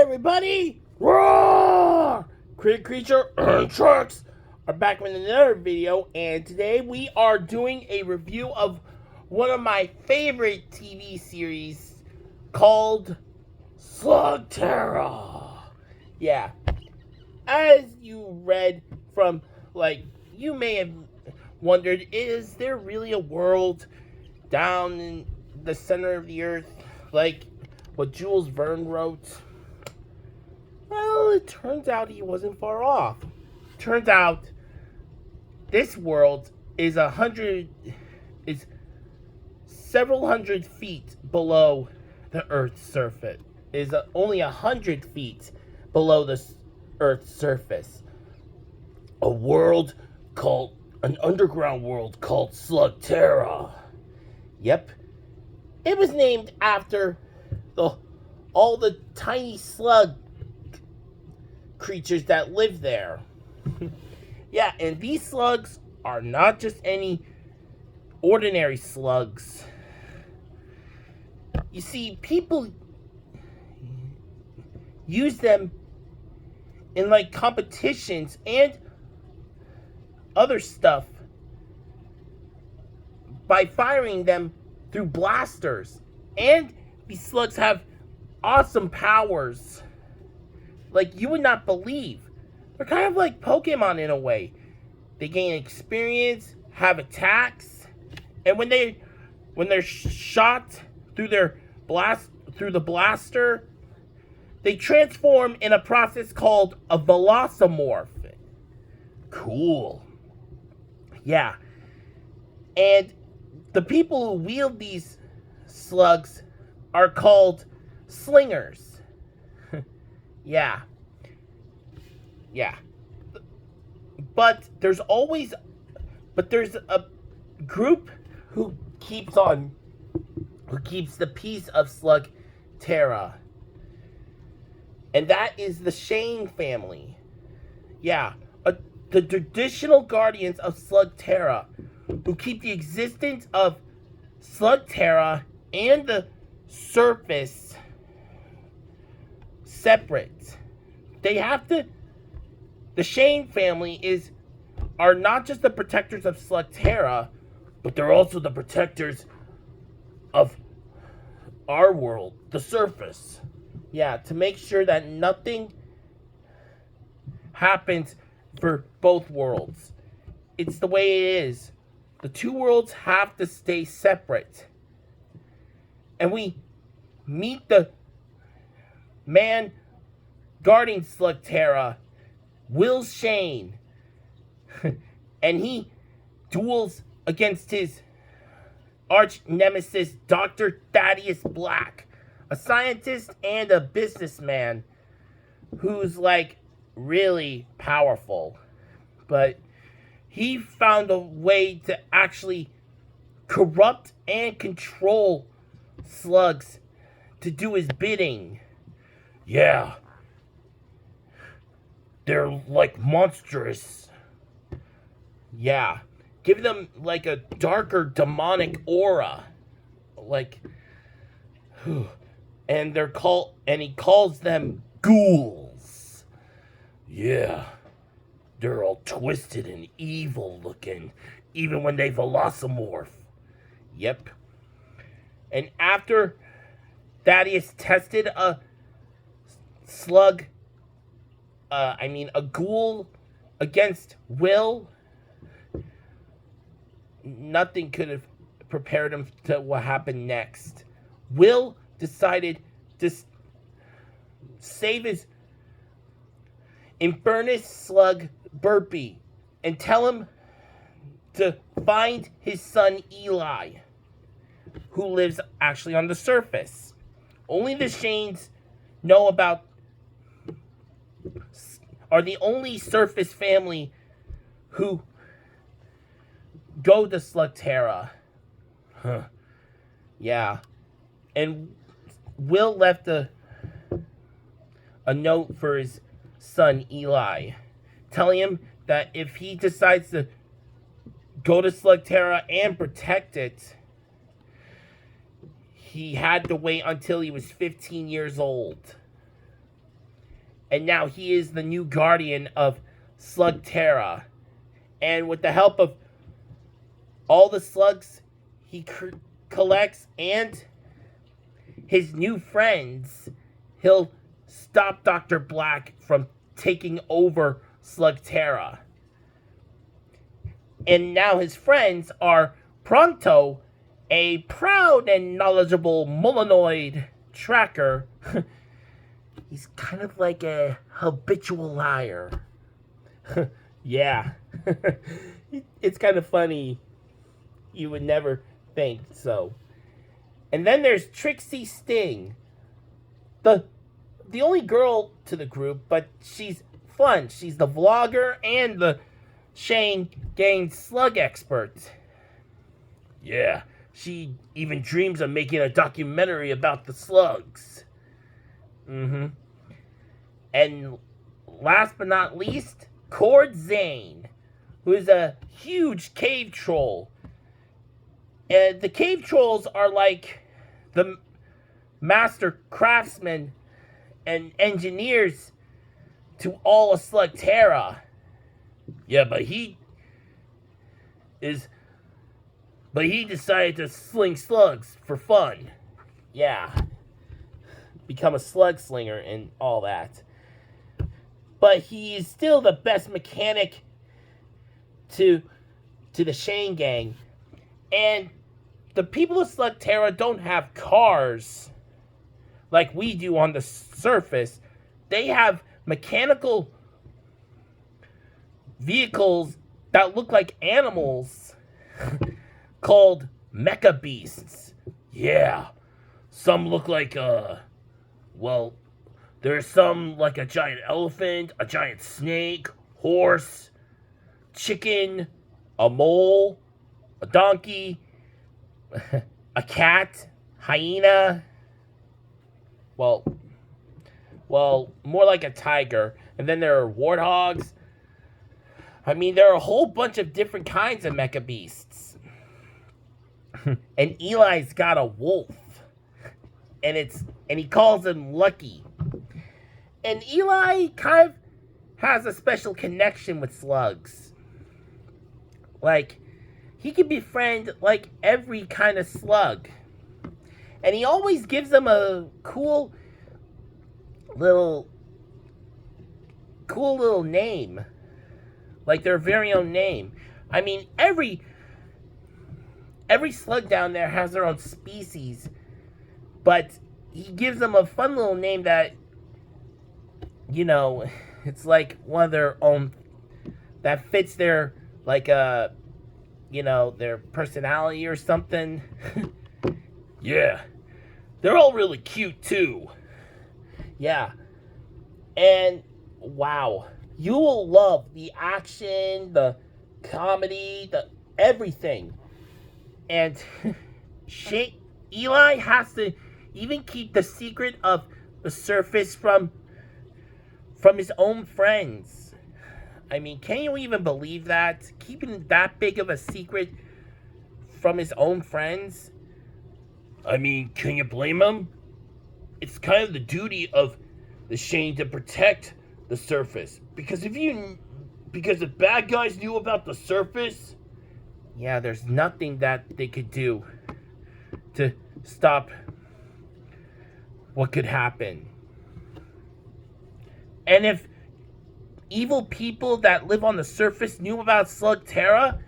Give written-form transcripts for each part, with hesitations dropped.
everybody! Roar! Creature and Trucks are back with another video, and today we are doing a review of one of my favorite TV series called Slugterra. Yeah, as you read from, you may have wondered, is there really a world down in the center of the earth, like what Jules Verne wrote? Well, it turns out he wasn't far off. Turns out this world is several hundred feet below the Earth's surface. Is only 100 feet below the Earth's surface. An underground world called Slugterra. Yep, it was named after all the tiny slug creatures that live there. Yeah, and these slugs are not just any ordinary slugs. You see, people use them in competitions and other stuff by firing them through blasters. And these slugs have awesome powers like you would not believe. They're kind of like Pokemon in a way. They gain experience, have attacks, and when they're shot through the blaster, they transform in a process called a velocimorph. Cool. Yeah. And the people who wield these slugs are called slingers. Yeah. But there's a group who keeps the peace of Slugterra. And that is the Shane family. Yeah. The traditional guardians of Slugterra, who keep the existence of Slugterra and the surface separate. The Shane family are not just the protectors of Slugterra, but they're also the protectors of our world, the surface. Yeah, to make sure that nothing happens for both worlds. It's the way it is. The two worlds have to stay separate. And we meet the man guarding Slugterra, Will Shane. And he duels against his arch nemesis, Dr. Thaddeus Black, a scientist and a businessman who's really powerful. But he found a way to actually corrupt and control slugs to do his bidding. Yeah. They're monstrous. Yeah. Give them a darker demonic aura. And he calls them ghouls. Yeah. They're all twisted and evil looking, even when they velocimorph. Yep. And after Thaddeus tested a ghoul against Will, nothing could have prepared him to what happened next. Will decided to save his Infernus slug Burpee and tell him to find his son Eli, who lives actually on the surface. Only the Shanes are the only surface family who go to Slugterra. Huh. Yeah. And Will left a note for his son Eli, telling him that if he decides to go to Slugterra and protect it, he had to wait until he was 15 years old. and now he is the new guardian of Slugterra. And with the help of all the slugs he collects and his new friends, he'll stop Dr. Black from taking over Slugterra. And now his friends are Pronto, a proud and knowledgeable Molinoid tracker. He's kind of like a habitual liar. Yeah. It's kind of funny. You would never think so. And then there's Trixie Sting. The only girl to the group, but she's fun. She's the vlogger and the Shane Gang slug expert. Yeah, she even dreams of making a documentary about the slugs. And last but not least, Cord Zane, who is a huge cave troll. And the cave trolls are like the master craftsmen and engineers to all of Slugterra. Yeah, but he decided to sling slugs for fun. Yeah. Become a slug slinger and all that. But he is still the best mechanic to the Shane Gang. And the people of Slugterra don't have cars like we do on the surface. They have mechanical vehicles that look like animals called mecha beasts. Yeah. Some look like there's some like a giant elephant, a giant snake, horse, chicken, a mole, a donkey, a cat, hyena. Well, more like a tiger. And then there are warthogs. I mean, there are a whole bunch of different kinds of mecha beasts. And Eli's got a wolf. And he calls him Lucky. And Eli kind of has a special connection with slugs. Like, he can befriend like every kind of slug. And he always gives them a cool little name. Like their very own name. I mean, every slug down there has their own species. But he gives them a fun little name that, you know, it's like one of their own, that fits their, like, their personality or something. Yeah. They're all really cute, too. Yeah. And, wow. You will love the action, the comedy, the everything. And Eli has to even keep the secret of the surface from his own friends. I mean, can you even believe that? Keeping that big of a secret from his own friends? I mean, can you blame him? It's kind of the duty of the Shane to protect the surface. Because if bad guys knew about the surface, yeah, there's nothing that they could do to stop what could happen. And if evil people that live on the surface knew about Slugterra,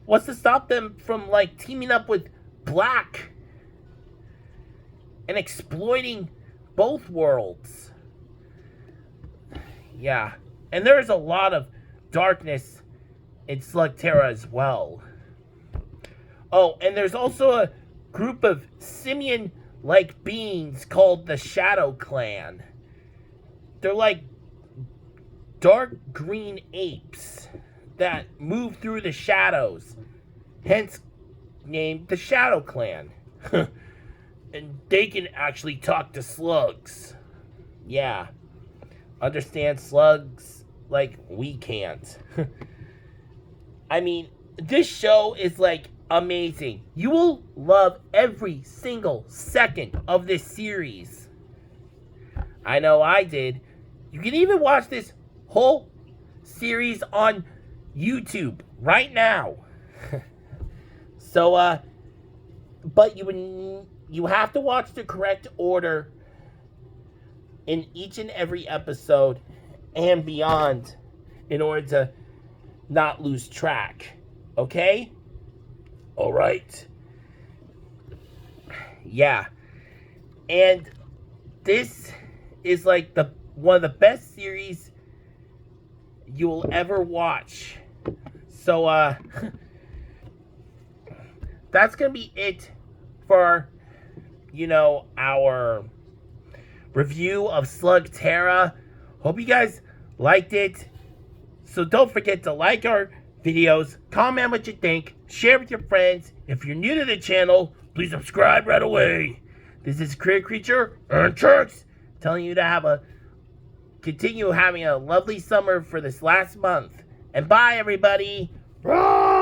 what's to stop them from, like, teaming up with Black and exploiting both worlds? Yeah. And there's a lot of darkness in Slugterra as well. Oh, and there's also a group of simian-like beings called the Shadow Clan. They're like dark green apes that move through the shadows, hence named the Shadow Clan. And they can actually talk to slugs. Yeah. Understand slugs like we can't. I mean, this show is like amazing. You will love every single second of this series. I know I did. You can even watch this whole series on YouTube right now. So, but you have to watch the correct order in each and every episode and beyond in order to not lose track. Okay? All right. Yeah. And this is like one of the best series you will ever watch. So, that's going to be it for, our review of Slugterra. Hope you guys liked it. So don't forget to like our videos, comment what you think, share with your friends. If you're new to the channel, please subscribe right away. This is Critter Creature and Church telling you to continue having a lovely summer for this last month. And bye, everybody. Bye.